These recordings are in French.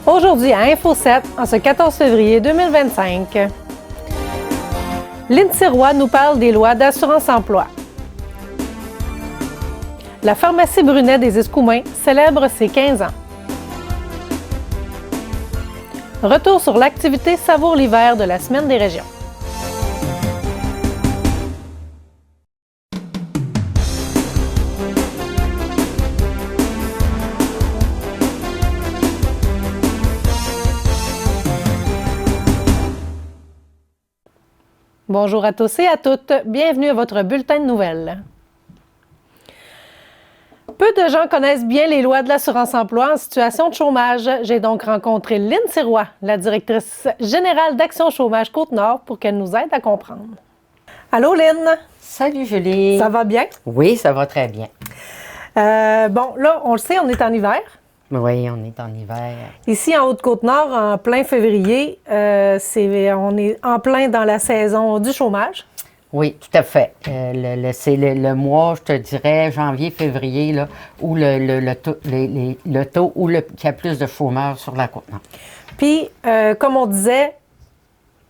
Aujourd'hui à Info 7, en ce 14 février 2025, Lynne Sirois nous parle des lois d'assurance-emploi. La pharmacie Brunet des Escoumins célèbre ses 15 ans. Retour sur l'activité Savoure l'hiver de la Semaine des régions. Bonjour à tous et à toutes, bienvenue à votre bulletin de nouvelles. Peu de gens connaissent bien les lois de l'assurance-emploi en situation de chômage. J'ai donc rencontré Lynne Sirois, la directrice générale d'Action Chômage Côte-Nord, pour qu'elle nous aide à comprendre. Allô Lynne? Salut Julie! Ça va bien? Oui, ça va très bien. Bon, là, on le sait, on est en hiver. Oui, on est en hiver. Ici, en Haute-Côte-Nord, en plein février, on est en plein dans la saison du chômage. Oui, tout à fait. C'est le mois, je te dirais, janvier-février, là, où le taux où il y a plus de chômeurs sur la Côte-Nord. Puis, comme on disait,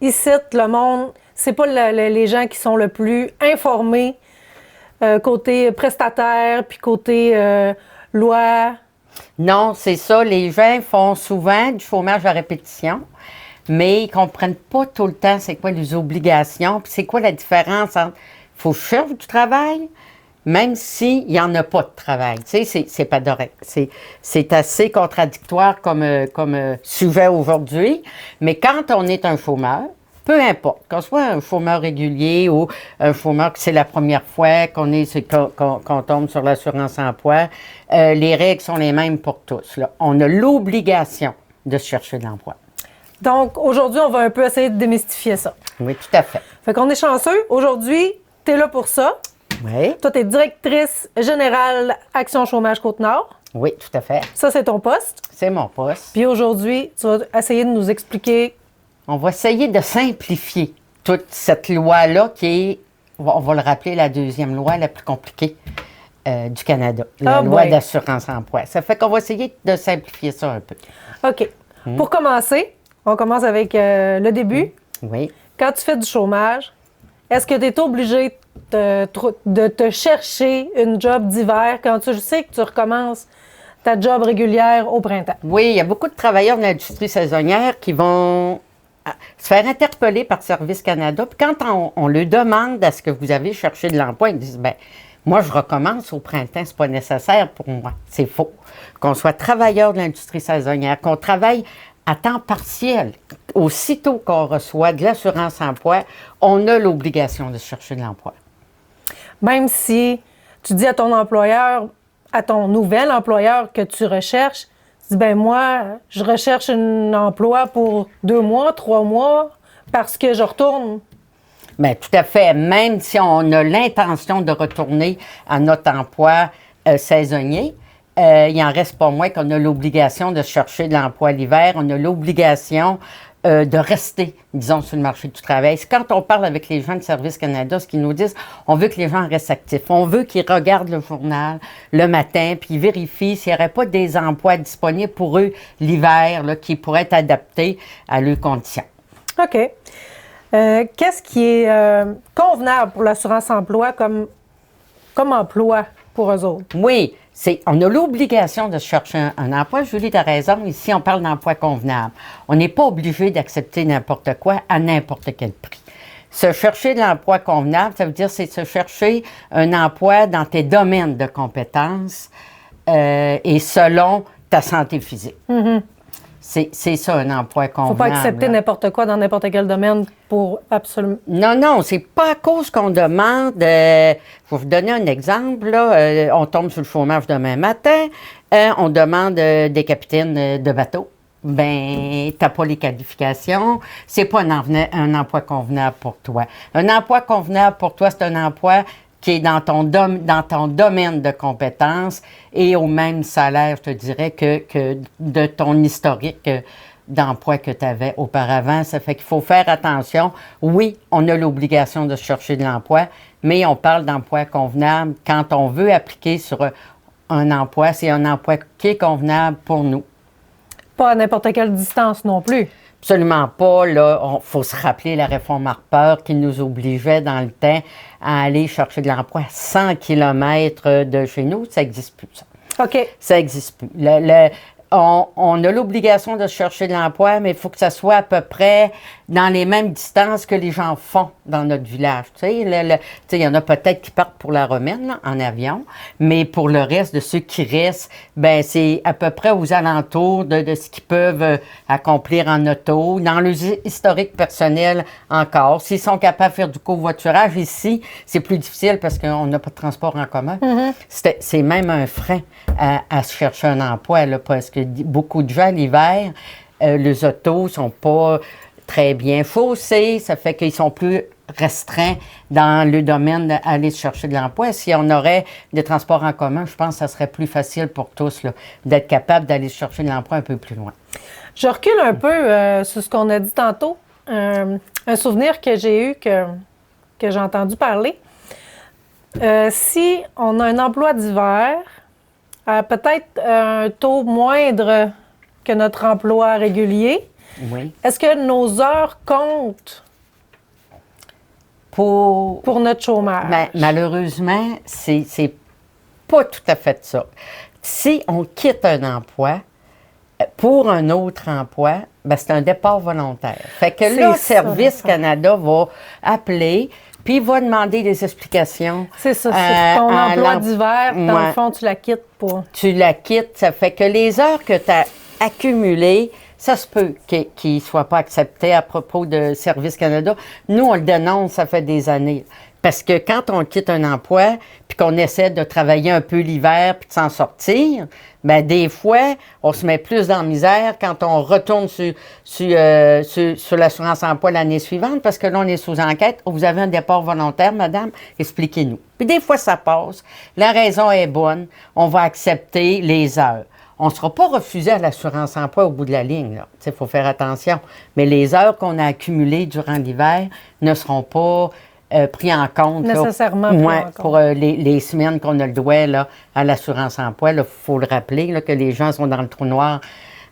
ici, le monde, c'est pas les gens qui sont le plus informés côté prestataire, puis côté loi. Non, c'est ça. Les gens font souvent du chômage à répétition, mais ils ne comprennent pas tout le temps c'est quoi les obligations, puis c'est quoi la différence entre il faut chercher du travail, même s'il n'y en a pas de travail. Tu sais, c'est pas correct. C'est assez contradictoire comme sujet aujourd'hui, mais quand on est un chômeur, peu importe, qu'on soit un chômeur régulier ou un chômeur que c'est la première fois qu'on tombe sur l'assurance-emploi, les règles sont les mêmes pour tous. Là. On a l'obligation de chercher de l'emploi. Donc, aujourd'hui, on va un peu essayer de démystifier ça. Oui, tout à fait. Fait qu'on est chanceux. Aujourd'hui, tu es là pour ça. Oui. Toi, tu es directrice générale Action Chômage Côte-Nord. Oui, tout à fait. Ça, c'est ton poste. C'est mon poste. Puis aujourd'hui, tu vas essayer de nous expliquer. On va essayer de simplifier toute cette loi-là qui est, on va le rappeler, la deuxième loi la plus compliquée du Canada, la loi d'assurance-emploi. Ça fait qu'on va essayer de simplifier ça un peu. OK. Pour commencer, on commence avec le début. Oui. Quand tu fais du chômage, est-ce que tu es obligé de te chercher une job d'hiver quand tu sais que tu recommences ta job régulière au printemps? Oui, il y a beaucoup de travailleurs de l'industrie saisonnière qui vont se faire interpeller par Service Canada. Puis quand on leur demande à ce que vous avez cherché de l'emploi, ils disent, bien, moi, je recommence au printemps, c'est pas nécessaire pour moi. C'est faux. Qu'on soit travailleur de l'industrie saisonnière, qu'on travaille à temps partiel, aussitôt qu'on reçoit de l'assurance-emploi, on a l'obligation de chercher de l'emploi. Même si tu dis à ton employeur, à ton nouvel employeur que tu recherches, tu dis, ben moi, je recherche un emploi pour 2 mois, 3 mois, parce que je retourne. Bien, tout à fait. Même si on a l'intention de retourner à notre emploi saisonnier, il n'en reste pas moins qu'on a l'obligation de chercher de l'emploi l'hiver. On a l'obligation de rester, disons, sur le marché du travail. C'est quand on parle avec les gens de Service Canada, ce qu'ils nous disent, on veut que les gens restent actifs. On veut qu'ils regardent le journal le matin, puis ils vérifient s'il n'y aurait pas des emplois disponibles pour eux l'hiver, là, qui pourraient être adaptés à leurs conditions. OK. Qu'est-ce qui est convenable pour l'assurance-emploi comme emploi pour eux autres? Oui, on a l'obligation de chercher un emploi. Julie, tu as raison. Ici, on parle d'emploi convenable. On n'est pas obligé d'accepter n'importe quoi à n'importe quel prix. Se chercher de l'emploi convenable, ça veut dire c'est se chercher un emploi dans tes domaines de compétences et selon ta santé physique. Mm-hmm. C'est ça, un emploi convenable. Il ne faut pas accepter n'importe quoi dans n'importe quel domaine pour absolument... Non, c'est pas à cause qu'on demande... je vais vous donner un exemple. Là, on tombe sur le chômage demain matin. On demande des capitaines de bateau. Ben, t'as pas les qualifications. C'est pas un emploi convenable pour toi. Un emploi convenable pour toi, c'est un emploi qui est dans ton domaine de compétences et au même salaire, je te dirais, que de ton historique d'emploi que tu avais auparavant. Ça fait qu'il faut faire attention. Oui, on a l'obligation de chercher de l'emploi, mais on parle d'emploi convenable. Quand on veut appliquer sur un emploi, c'est un emploi qui est convenable pour nous. Pas à n'importe quelle distance non plus. Absolument pas. Là, il faut se rappeler la réforme Harper qui nous obligeait dans le temps à aller chercher de l'emploi à 100 km de chez nous. Ça n'existe plus, ça. OK. Ça n'existe plus. On a l'obligation de chercher de l'emploi, mais il faut que ça soit à peu près dans les mêmes distances que les gens font dans notre village. Tu sais, il y en a peut-être qui partent pour la Romaine, là, en avion, mais pour le reste de ceux qui restent, ben c'est à peu près aux alentours de ce qu'ils peuvent accomplir en auto, dans le historique personnel encore. S'ils sont capables de faire du covoiturage, ici, c'est plus difficile parce qu'on n'a pas de transport en commun. C'est même un frein à se chercher un emploi, là, parce que beaucoup de gens, l'hiver, les autos sont pas très bien chaussés, ça fait qu'ils sont plus restreints dans le domaine d'aller chercher de l'emploi. Si on aurait des transports en commun, je pense que ça serait plus facile pour tous là, d'être capable d'aller chercher de l'emploi un peu plus loin. Je recule un peu sur ce qu'on a dit tantôt. Un souvenir que j'ai eu, que j'ai entendu parler. Si on a un emploi d'hiver, peut-être un taux moindre que notre emploi régulier, Oui. est-ce que nos heures comptent pour notre chômage? Ben, malheureusement, c'est pas tout à fait ça. Si on quitte un emploi pour un autre emploi, ben, c'est un départ volontaire. Fait que là, Service Canada va appeler puis il va demander des explications. C'est ça, c'est ton emploi d'hiver, dans le fond, tu la quittes pas. Tu la quittes, ça fait que les heures que tu as accumulées, ça se peut qu'ils ne soient pas acceptés à propos de Service Canada. Nous, on le dénonce, ça fait des années. Parce que quand on quitte un emploi, puis qu'on essaie de travailler un peu l'hiver, puis de s'en sortir, bien, des fois, on se met plus dans la misère quand on retourne sur l'assurance-emploi l'année suivante, parce que là, on est sous enquête. Vous avez un départ volontaire, madame? Expliquez-nous. Puis des fois, ça passe. La raison est bonne. On va accepter les heures. On ne sera pas refusé à l'assurance-emploi au bout de la ligne. Il faut faire attention. Mais les heures qu'on a accumulées durant l'hiver ne seront pas pris en compte. Nécessairement là, pris en compte. Pour les semaines qu'on a le droit là, à l'assurance-emploi. Il faut le rappeler là, que les gens sont dans le trou noir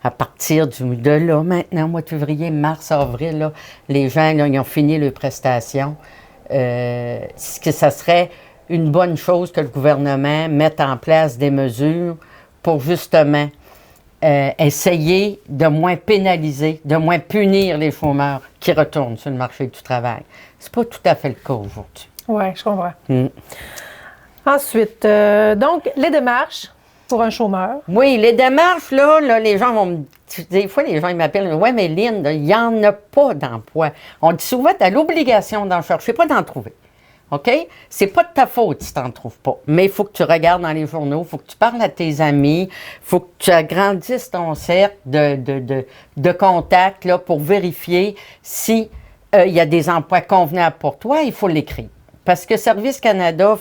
à partir de là, maintenant, mois de février, mars, avril. Là, les gens, là, ils ont fini leurs prestations. Que ça serait une bonne chose que le gouvernement mette en place des mesures pour justement essayer de moins pénaliser, de moins punir les chômeurs qui retournent sur le marché du travail. C'est pas tout à fait le cas aujourd'hui. Oui, je comprends. Ensuite, donc, les démarches pour un chômeur. Oui, les démarches, là les gens vont me... Des fois, les gens ils m'appellent, « Ouais, mais Lynn, il n'y en a pas d'emploi. » On dit souvent, tu as l'obligation d'en chercher, pas d'en trouver. OK? C'est pas de ta faute si tu n'en trouves pas. Mais il faut que tu regardes dans les journaux, il faut que tu parles à tes amis, il faut que tu agrandisses ton cercle de contacts là, pour vérifier si il y a des emplois convenables pour toi. Il faut l'écrire. Parce que Service Canada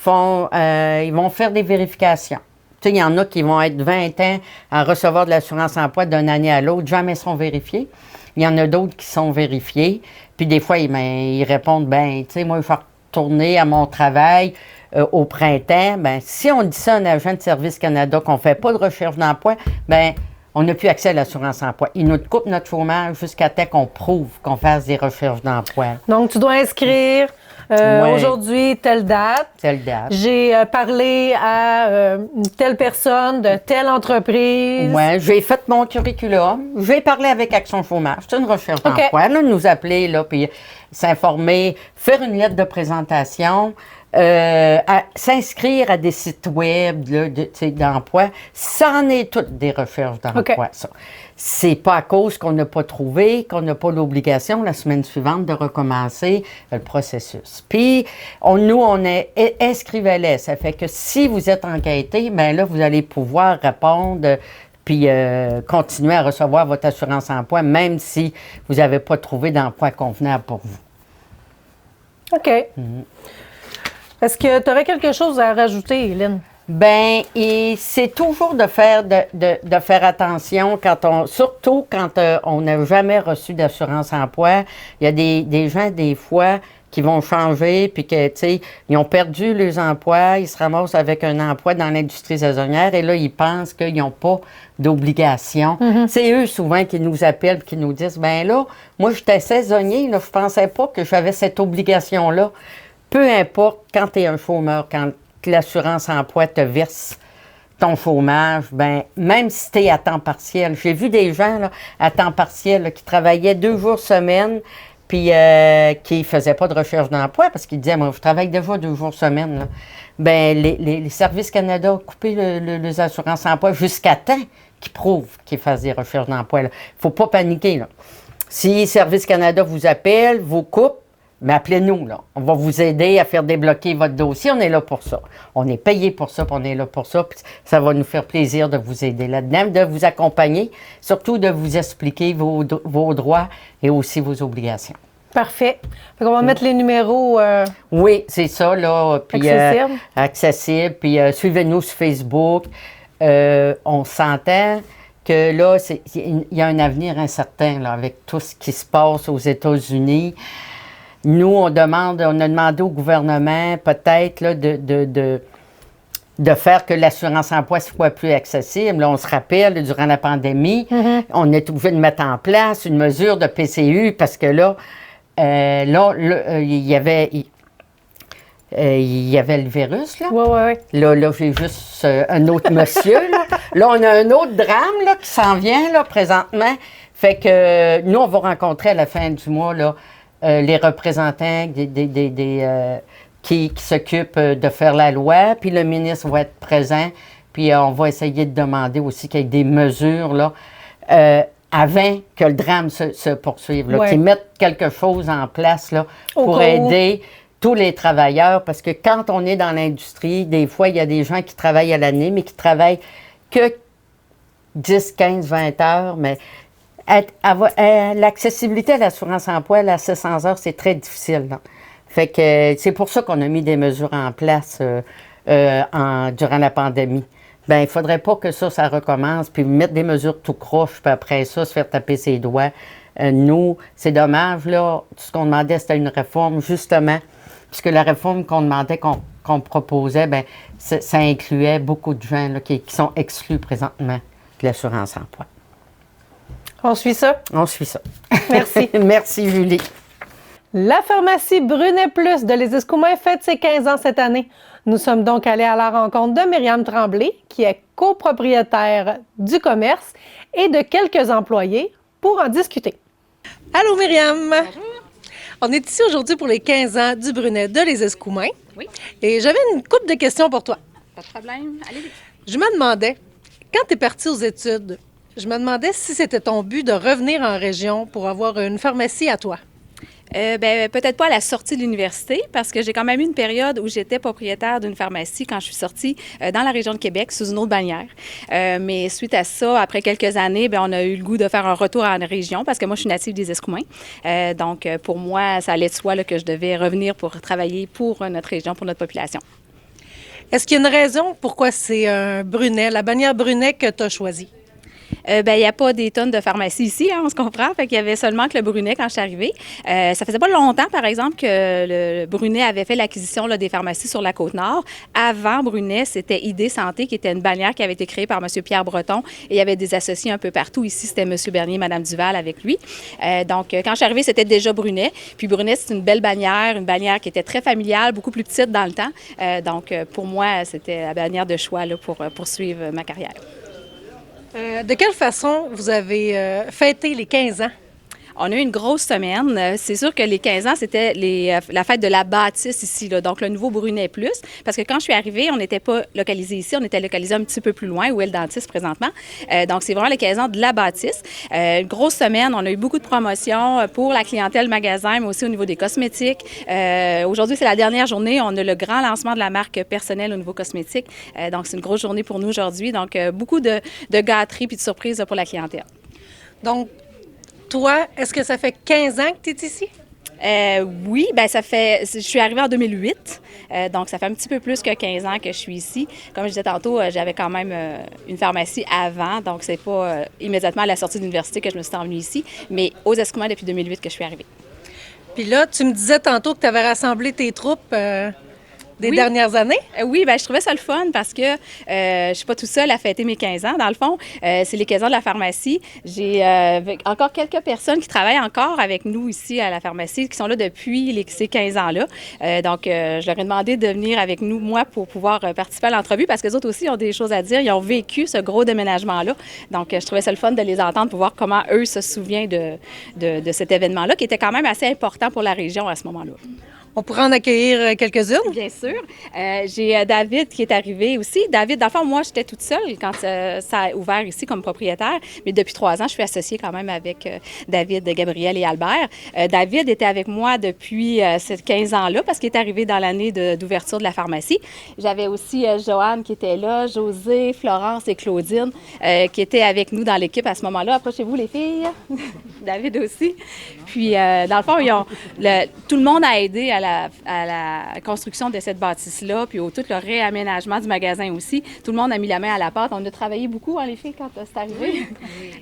ils vont faire des vérifications. Tu sais, il y en a qui vont être 20 ans à recevoir de l'assurance-emploi d'une année à l'autre, jamais sont vérifiés. Il y en a d'autres qui sont vérifiés. Puis des fois, ils répondent, ben, tu sais, moi, il faut retourner à mon travail au printemps. Ben, si on dit ça à un agent de Service Canada qu'on ne fait pas de recherche d'emploi, ben, on n'a plus accès à l'assurance-emploi. Ils nous coupent notre chômage jusqu'à temps qu'on prouve qu'on fasse des recherches d'emploi. Donc, tu dois inscrire aujourd'hui, telle date. Telle date. J'ai parlé à telle personne de telle entreprise. Oui, j'ai fait mon curriculum. J'ai parlé avec Action Chômage. C'est une recherche d'emploi. Là, nous appeler, là, puis s'informer, faire une lettre de présentation. S'inscrire à des sites web d'emploi, ça en est toutes des recherches d'emploi. Ça. C'est pas à cause qu'on n'a pas trouvé, qu'on n'a pas l'obligation la semaine suivante de recommencer le processus. Puis, on est inscrivez-les. Ça fait que si vous êtes enquêté, bien là, vous allez pouvoir répondre puis continuer à recevoir votre assurance-emploi, même si vous n'avez pas trouvé d'emploi convenable pour vous. OK. Est-ce que tu aurais quelque chose à rajouter, Lynn? Bien, et c'est toujours de faire attention surtout quand on n'a jamais reçu d'assurance-emploi. Il y a des gens, des fois, qui vont changer, puis que, tu sais, ils ont perdu leurs emplois, ils se ramassent avec un emploi dans l'industrie saisonnière, et là, ils pensent qu'ils n'ont pas d'obligation. C'est eux, souvent, qui nous appellent, qui nous disent, ben là, moi, j'étais saisonnier, là, je pensais pas que j'avais cette obligation-là. Peu importe, quand tu es un chômeur, quand l'assurance-emploi te verse ton chômage, ben même si tu es à temps partiel. J'ai vu des gens là, à temps partiel là, qui travaillaient 2 jours semaine, puis qui ne faisaient pas de recherche d'emploi parce qu'ils disaient, moi, je travaille déjà 2 jours semaine. Là. Ben les Services Canada ont coupé les assurances-emploi jusqu'à temps qu'ils prouvent qu'ils fassent des recherches d'emploi. Il ne faut pas paniquer. Là. Si Services Canada vous appelle, vous coupe, mais appelez-nous, là. On va vous aider à faire débloquer votre dossier. On est là pour ça. On est payé pour ça, puis on est là pour ça. Puis ça va nous faire plaisir de vous aider là-dedans, de vous accompagner, surtout de vous expliquer vos droits et aussi vos obligations. Parfait. Fait qu'on va mettre les numéros oui, c'est ça, là. Puis, accessibles. Accessible. Puis suivez-nous sur Facebook. On s'entend que là, il y a un avenir incertain là, avec tout ce qui se passe aux États-Unis. Nous, on a demandé au gouvernement peut-être là, de faire que l'assurance-emploi soit plus accessible. Là, on se rappelle, durant la pandémie, on est obligé de mettre en place une mesure de PCU parce que là, il y avait le virus. Là. Oui. Là, j'ai juste un autre monsieur. Là, on a un autre drame là, qui s'en vient là, présentement. Fait que nous, on va rencontrer à la fin du mois là, les représentants qui s'occupent de faire la loi, puis le ministre va être présent, puis on va essayer de demander aussi qu'il y ait des mesures là, avant que le drame se poursuive, là, qu'ils mettent quelque chose en place là, pour aider tous les travailleurs, parce que quand on est dans l'industrie, des fois, il y a des gens qui travaillent à l'année, mais qui travaillent que 10, 15, 20 heures, mais l'accessibilité à l'assurance-emploi, à 600 heures, c'est très difficile. Là. Fait que c'est pour ça qu'on a mis des mesures en place durant la pandémie. Bien, il ne faudrait pas que ça recommence, puis mettre des mesures tout croche, puis après ça, se faire taper ses doigts. Nous, c'est dommage, là. Tout ce qu'on demandait, c'était une réforme, justement, puisque la réforme qu'on demandait, qu'on proposait, bien, ça incluait beaucoup de gens là, qui sont exclus présentement de l'assurance-emploi. On suit ça? On suit ça. Merci. Merci, Julie. La pharmacie Brunet Plus de Les Escoumins fête ses 15 ans cette année. Nous sommes donc allés à la rencontre de Myriam Tremblay, qui est copropriétaire du commerce, et de quelques employés pour en discuter. Allô Myriam! Bonjour. On est ici aujourd'hui pour les 15 ans du Brunet de Les Escoumins. Oui. Et j'avais une couple de questions pour toi. Pas de problème. Allez-y. Je me demandais, quand tu es partie aux études, je me demandais si c'était ton but de revenir en région pour avoir une pharmacie à toi. Peut-être pas à la sortie de l'université, parce que j'ai quand même eu une période où j'étais propriétaire d'une pharmacie quand je suis sortie dans la région de Québec, sous une autre bannière. Mais suite à ça, après quelques années, on a eu le goût de faire un retour en région, parce que moi, je suis native des Escoumins. Donc, pour moi, ça allait de soi là, que je devais revenir pour travailler pour notre région, pour notre population. Est-ce qu'il y a une raison pourquoi c'est un Brunet, la bannière Brunet que tu as choisie? Il n'y a pas des tonnes de pharmacies ici, hein, on se comprend. Fait qu'il y avait seulement que le Brunet quand je suis arrivée. Ça faisait pas longtemps, par exemple, que le Brunet avait fait l'acquisition là, des pharmacies sur la Côte-Nord. Avant Brunet, c'était ID Santé, qui était une bannière qui avait été créée par M. Pierre Breton. Et il y avait des associés un peu partout. Ici, c'était M. Bernier, Mme Duval avec lui. Donc, quand je suis arrivée, c'était déjà Brunet. Puis Brunet, c'est une belle bannière, une bannière qui était très familiale, beaucoup plus petite dans le temps. Donc, pour moi, c'était la bannière de choix là, pour poursuivre ma carrière. De quelle façon vous avez fêté les 15 ans? On a eu une grosse semaine. C'est sûr que les 15 ans, c'était la fête de la bâtisse ici, là, donc le nouveau Brunet Plus. Parce que quand je suis arrivée, on n'était pas localisé ici, on était localisé un petit peu plus loin, où est le dentiste présentement. Donc, c'est vraiment les 15 ans de la bâtisse. Une grosse semaine, on a eu beaucoup de promotions pour la clientèle magasin, mais aussi au niveau des cosmétiques. Aujourd'hui, c'est la dernière journée. On a le grand lancement de la marque personnelle au niveau cosmétique. Donc, c'est une grosse journée pour nous aujourd'hui. Donc, beaucoup de gâteries puis de surprises là, pour la clientèle. Donc, toi, est-ce que ça fait 15 ans que tu es ici? Oui, je suis arrivée en 2008, donc ça fait un petit peu plus que 15 ans que je suis ici. Comme je disais tantôt, j'avais quand même une pharmacie avant, donc c'est pas immédiatement à la sortie de l'université que je me suis envenue ici, mais aux Escoumins depuis 2008 que je suis arrivée. Puis là, tu me disais tantôt que tu avais rassemblé tes troupes des Oui. dernières années. Oui, ben je trouvais ça le fun parce que je suis pas tout seule à fêter mes 15 ans. Dans le fond, c'est les 15 ans de la pharmacie. J'ai encore quelques personnes qui travaillent encore avec nous ici à la pharmacie, qui sont là depuis ces 15 ans-là. Donc, je leur ai demandé de venir avec nous, moi, pour pouvoir participer à l'entrevue parce que les autres aussi ont des choses à dire. Ils ont vécu ce gros déménagement-là. Donc, je trouvais ça le fun de les entendre pour voir comment eux se souviennent de cet événement-là, qui était quand même assez important pour la région à ce moment-là. On pourrait en accueillir quelques-unes. Bien sûr. J'ai David qui est arrivé aussi. David, dans le fond, moi, j'étais toute seule quand ça a ouvert ici comme propriétaire. Mais depuis 3 ans, je suis associée quand même avec David, Gabriel et Albert. David était avec moi depuis ces 15 ans-là parce qu'il est arrivé dans l'année d'ouverture de la pharmacie. J'avais aussi Joanne qui était là, José, Florence et Claudine qui étaient avec nous dans l'équipe à ce moment-là. Approchez-vous, les filles. David aussi. Puis, dans le fond, tout le monde a aidé à la construction de cette bâtisse-là, puis tout le réaménagement du magasin aussi. Tout le monde a mis la main à la pâte. On a travaillé beaucoup, les filles, quand c'est arrivé.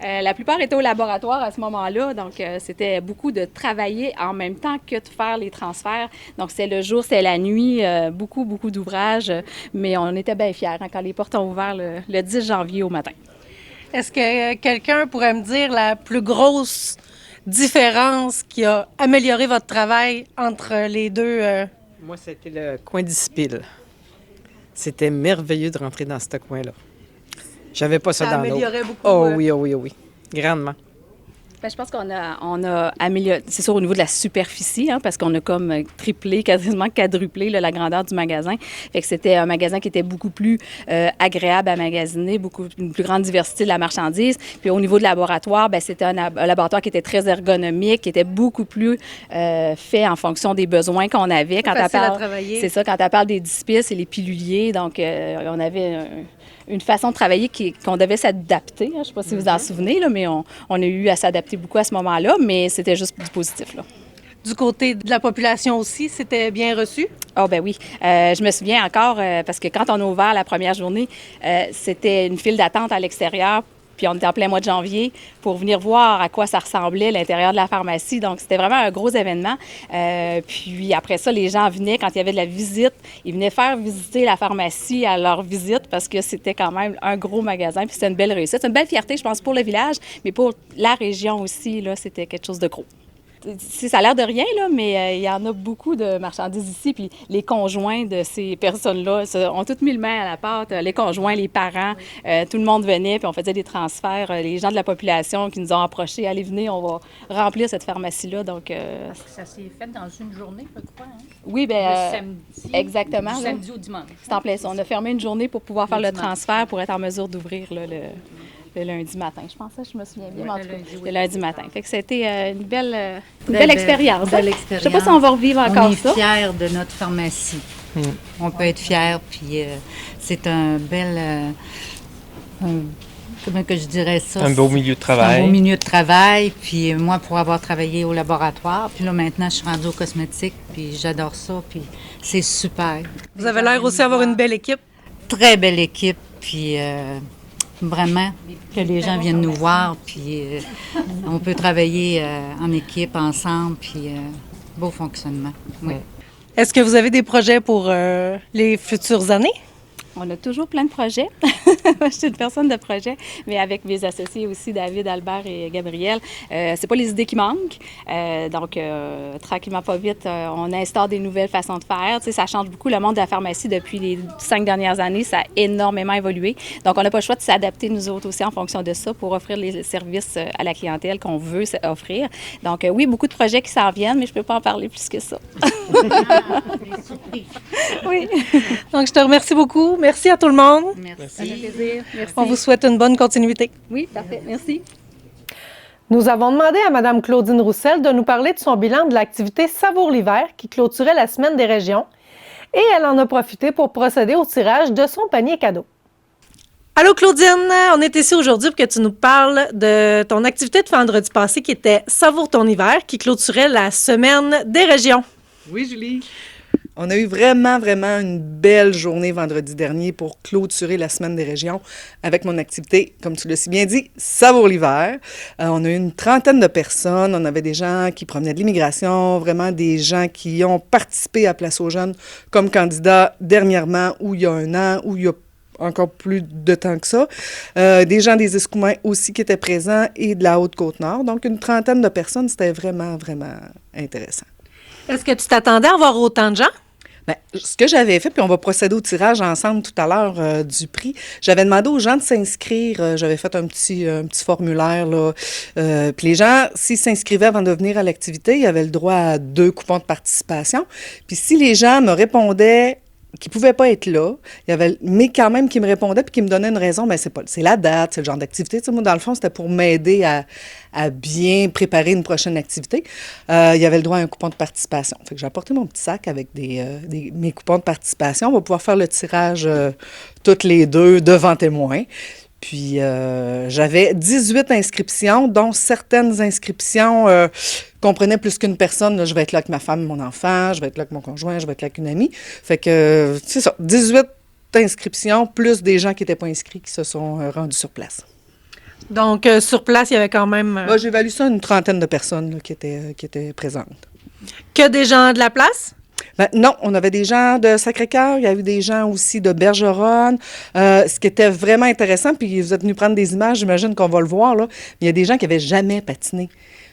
La plupart étaient au laboratoire à ce moment-là, donc c'était beaucoup de travailler en même temps que de faire les transferts. Donc, c'est le jour, c'est la nuit, beaucoup d'ouvrages, mais on était bien fiers quand les portes ont ouvert le 10 janvier au matin. Est-ce que quelqu'un pourrait me dire la plus grosse différence qui a amélioré votre travail entre les deux? Moi, c'était le coin d'Isipil. C'était merveilleux de rentrer dans ce coin-là. J'avais pas ça dans l'autre. améliorait beaucoup. Oh oui, oh oui, oh oui. Grandement. Bien, je pense qu'on a amélioré, c'est sûr au niveau de la superficie, parce qu'on a comme triplé, quasiment quadruplé la grandeur du magasin. Fait que c'était un magasin qui était beaucoup plus agréable à magasiner, une plus grande diversité de la marchandise. Puis au niveau de laboratoire, bien, c'était un laboratoire qui était très ergonomique, qui était beaucoup plus fait en fonction des besoins qu'on avait. Quand facile à travailler. C'est ça, quand tu parles des dispices et les piluliers, donc on avait une façon de travailler qu'on devait s'adapter. Je ne sais pas si vous vous en souvenez, là, mais on a eu à s'adapter beaucoup à ce moment-là, mais c'était juste du positif, là. Du côté de la population aussi, c'était bien reçu? Oh ben oui. Je me souviens encore, parce que quand on a ouvert la première journée, c'était une file d'attente à l'extérieur. Puis on était en plein mois de janvier pour venir voir à quoi ça ressemblait l'intérieur de la pharmacie. Donc, c'était vraiment un gros événement. Puis après ça, les gens venaient, quand il y avait de la visite, ils venaient faire visiter la pharmacie à leur visite parce que c'était quand même un gros magasin. Puis c'était une belle réussite. C'est une belle fierté, je pense, pour le village, mais pour la région aussi, là, c'était quelque chose de gros. Ça a l'air de rien, là, mais il y en a beaucoup de marchandises ici. Puis les conjoints de ces personnes-là ont toutes mis le main à la pâte. Les conjoints, les parents, tout le monde venait, puis on faisait des transferts. Les gens de la population qui nous ont approchés, allez, venez, on va remplir cette pharmacie-là. Donc, ça s'est fait dans une journée, je crois. Hein? Oui, bien. Le samedi. Exactement. Du samedi au dimanche. C'est en plein ça. On a fermé une journée pour pouvoir faire le transfert, pour être en mesure d'ouvrir là, le lundi matin. Je pense que je me souviens bien. Oui, le lundi matin. Fait que c'était une belle expérience. Je ne sais pas si on va revivre encore ça. On est fiers de notre pharmacie. On peut être fiers, puis c'est un bel... comment que je dirais ça? Un beau milieu de travail. Un beau milieu de travail, puis moi, pour avoir travaillé au laboratoire, puis là, maintenant, je suis rendue aux cosmétiques, puis j'adore ça, puis c'est super. Vous avez l'air aussi d'avoir une belle équipe. Très belle équipe, puis... vraiment, que les gens viennent nous voir, puis on peut travailler en équipe, ensemble, puis beau fonctionnement. Oui. Est-ce que vous avez des projets pour les futures années? On a toujours plein de projets. Je suis une personne de projet, mais avec mes associés aussi, David, Albert et Gabriel. C'est pas les idées qui manquent. Donc, tranquillement, pas vite, on instaure des nouvelles façons de faire. Tu sais, ça change beaucoup. Le monde de la pharmacie, depuis les 5 dernières années, ça a énormément évolué. Donc, on n'a pas le choix de s'adapter, nous autres aussi, en fonction de ça, pour offrir les services à la clientèle qu'on veut offrir. Donc, oui, beaucoup de projets qui s'en viennent, mais je peux pas en parler plus que ça. Oui. Donc, je te remercie beaucoup. Merci à tout le monde. Merci. Plaisir. Merci. On vous souhaite une bonne continuité. Oui, parfait. Merci. Nous avons demandé à Mme Claudine Roussel de nous parler de son bilan de l'activité Savour l'hiver qui clôturait la Semaine des régions et elle en a profité pour procéder au tirage de son panier cadeau. Allô Claudine, on est ici aujourd'hui pour que tu nous parles de ton activité de vendredi passé qui était Savour ton hiver qui clôturait la Semaine des régions. Oui, Julie. On a eu vraiment, vraiment une belle journée vendredi dernier pour clôturer la Semaine des régions avec mon activité, comme tu l'as si bien dit, Savour l'hiver. On a eu une trentaine de personnes. On avait des gens qui provenaient de l'immigration, vraiment des gens qui ont participé à Place aux jeunes comme candidats dernièrement, ou il y a un an, ou il y a encore plus de temps que ça. Des gens des Escoumins aussi qui étaient présents et de la Haute-Côte-Nord. Donc, une trentaine de personnes, c'était vraiment, vraiment intéressant. Est-ce que tu t'attendais à avoir autant de gens? Bien, ce que j'avais fait, puis on va procéder au tirage ensemble tout à l'heure du prix, j'avais demandé aux gens de s'inscrire. J'avais fait un petit formulaire, là. Puis les gens, s'ils s'inscrivaient avant de venir à l'activité, ils avaient le droit à 2 coupons de participation. Puis si les gens me répondaient qui ne pouvaient pas être là, mais quand même qui me répondaient puis qui me donnaient une raison, bien, c'est la date, c'est le genre d'activité. Tu sais, moi, dans le fond, c'était pour m'aider à bien préparer une prochaine activité. Il y avait le droit à un coupon de participation. Fait que j'ai apporté mon petit sac avec mes coupons de participation. On va pouvoir faire le tirage toutes les 2 devant témoins. Puis, j'avais 18 inscriptions, dont certaines inscriptions comprenaient plus qu'une personne. Là, je vais être là avec ma femme, mon enfant, je vais être là avec mon conjoint, je vais être là avec une amie. Fait que, c'est ça, 18 inscriptions, plus des gens qui n'étaient pas inscrits qui se sont rendus sur place. Donc, sur place, il y avait quand même... J'évalue ça une trentaine de personnes là, qui étaient présentes. Que des gens de la place? Ben, non, on avait des gens de Sacré-Cœur, il y a eu des gens aussi de Bergeronne, ce qui était vraiment intéressant, puis vous êtes venus prendre des images, j'imagine qu'on va le voir, là, mais il y a des gens qui n'avaient jamais patiné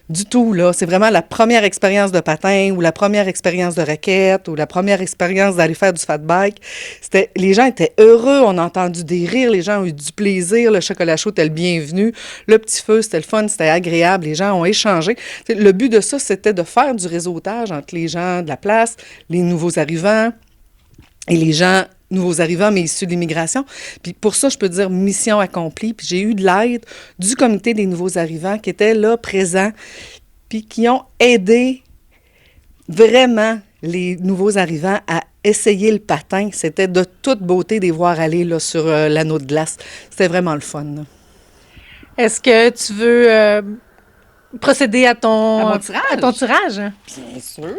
du tout, là. C'est vraiment la première expérience de patin ou la première expérience de raquette ou la première expérience d'aller faire du fat bike. Les gens étaient heureux, on a entendu des rires, les gens ont eu du plaisir, le chocolat chaud était le bienvenu, le petit feu, c'était le fun, c'était agréable, les gens ont échangé. Le but de ça, c'était de faire du réseautage entre les gens de la place, les nouveaux arrivants et les gens nouveaux arrivants, mais issus de l'immigration. Puis pour ça, je peux dire mission accomplie. Puis j'ai eu de l'aide du comité des nouveaux arrivants qui était là, présent, puis qui ont aidé vraiment les nouveaux arrivants à essayer le patin. C'était de toute beauté de les voir aller là, sur l'anneau de glace. C'était vraiment le fun. Là. Est-ce que tu veux procéder à ton tirage? À ton tirage? Bien sûr.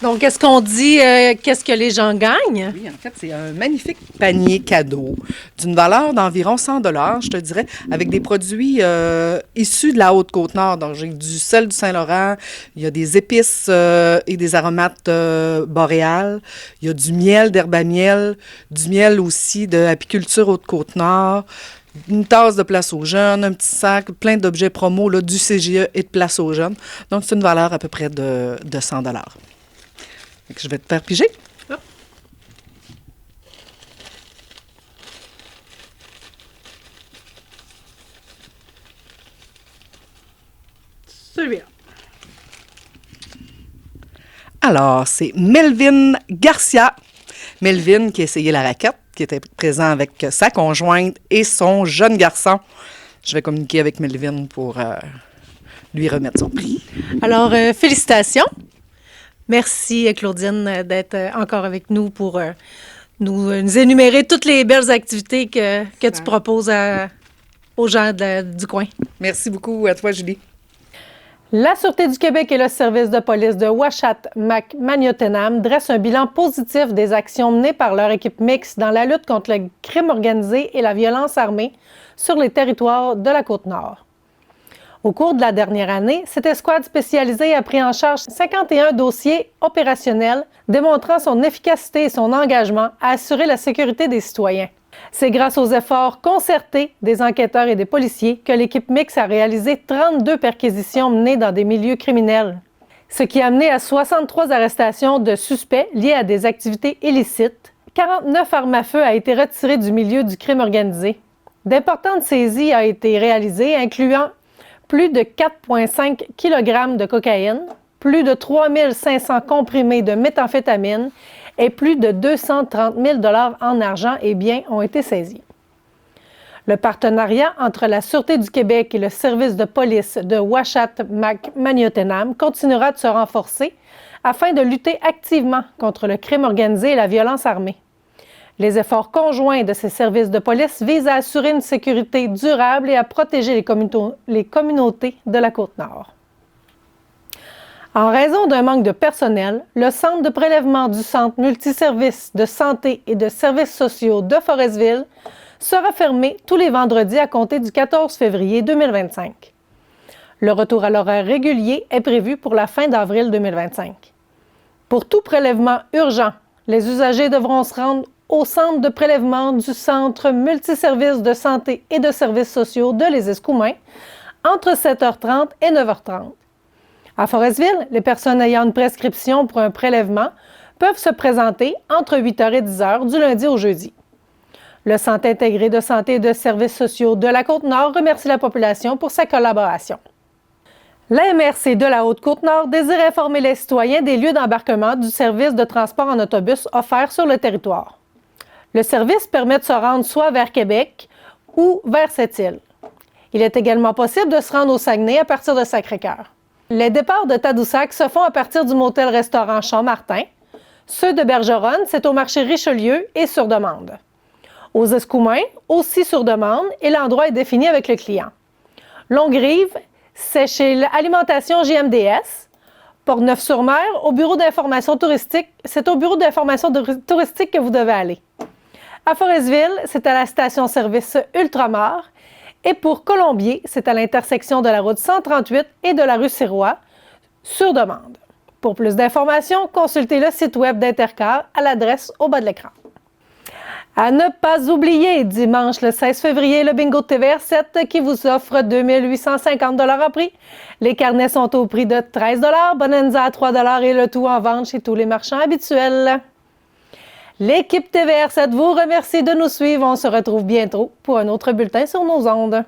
Donc, est-ce qu'on dit qu'est-ce que les gens gagnent? Oui, en fait, c'est un magnifique panier cadeau d'une valeur d'environ 100 $, je te dirais, avec des produits issus de la Haute-Côte-Nord. Donc, j'ai du sel du Saint-Laurent, il y a des épices et des aromates boréales, il y a du miel d'herbe à miel, du miel aussi de apiculture Haute-Côte-Nord, une tasse de Place aux jeunes, un petit sac, plein d'objets promo là, du CGE et de Place aux jeunes. Donc, c'est une valeur à peu près de 100 $. Je vais te faire piger. Oh. Celui-là. Alors, c'est Melvin Garcia. Melvin qui a essayé la raquette, qui était présent avec sa conjointe et son jeune garçon. Je vais communiquer avec Melvin pour lui remettre son prix. Alors, félicitations. Merci, Claudine, d'être encore avec nous pour nous énumérer toutes les belles activités que tu proposes aux gens du coin. Merci beaucoup à toi, Julie. La Sûreté du Québec et le service de police de Ouachat-Mac-Maniotenam dressent un bilan positif des actions menées par leur équipe mixte dans la lutte contre le crime organisé et la violence armée sur les territoires de la Côte-Nord. Au cours de la dernière année, cette escouade spécialisée a pris en charge 51 dossiers opérationnels, démontrant son efficacité et son engagement à assurer la sécurité des citoyens. C'est grâce aux efforts concertés des enquêteurs et des policiers que l'équipe mixte a réalisé 32 perquisitions menées dans des milieux criminels, ce qui a amené à 63 arrestations de suspects liés à des activités illicites. 49 armes à feu a été retirées du milieu du crime organisé. D'importantes saisies ont été réalisées, incluant plus de 4,5 kg de cocaïne, plus de 3 500 comprimés de méthamphétamine et plus de 230 000 $ en argent et biens ont été saisis. Le partenariat entre la Sûreté du Québec et le service de police de Ouachat-Mac-Maniotenam continuera de se renforcer afin de lutter activement contre le crime organisé et la violence armée. Les efforts conjoints de ces services de police visent à assurer une sécurité durable et à protéger les communautés de la Côte-Nord. En raison d'un manque de personnel, le centre de prélèvement du Centre multiservices de santé et de services sociaux de Forestville sera fermé tous les vendredis à compter du 14 février 2025. Le retour à l'horaire régulier est prévu pour la fin d'avril 2025. Pour tout prélèvement urgent, les usagers devront se rendre au centre de prélèvement du Centre multiservices de santé et de services sociaux de Les Escoumins entre 7h30 et 9h30. À Forestville, les personnes ayant une prescription pour un prélèvement peuvent se présenter entre 8h et 10h du lundi au jeudi. Le Centre intégré de santé et de services sociaux de la Côte-Nord remercie la population pour sa collaboration. La MRC de la Haute-Côte-Nord désire informer les citoyens des lieux d'embarquement du service de transport en autobus offert sur le territoire. Le service permet de se rendre soit vers Québec ou vers Sept-Îles. Il est également possible de se rendre au Saguenay à partir de Sacré-Cœur. Les départs de Tadoussac se font à partir du motel-restaurant Champ-Martin. Ceux de Bergeronne, c'est au marché Richelieu et sur demande. Aux Escoumins, aussi sur demande, et l'endroit est défini avec le client. Longrive, c'est chez l'Alimentation JMDS. Port-Neuf-sur-Mer, au bureau d'information touristique, c'est au bureau d'information touristique que vous devez aller. À Forestville, c'est à la station-service Ultramar. Et pour Colombier, c'est à l'intersection de la route 138 et de la rue Sirois, sur demande. Pour plus d'informations, consultez le site web d'Intercar à l'adresse au bas de l'écran. À ne pas oublier, dimanche le 16 février, le bingo de TVR 7 qui vous offre 2 850 $ en prix. Les carnets sont au prix de 13 $, Bonanza à 3 $ et le tout en vente chez tous les marchands habituels. L'équipe TVR 7 vous remercie de nous suivre. On se retrouve bientôt pour un autre bulletin sur nos ondes.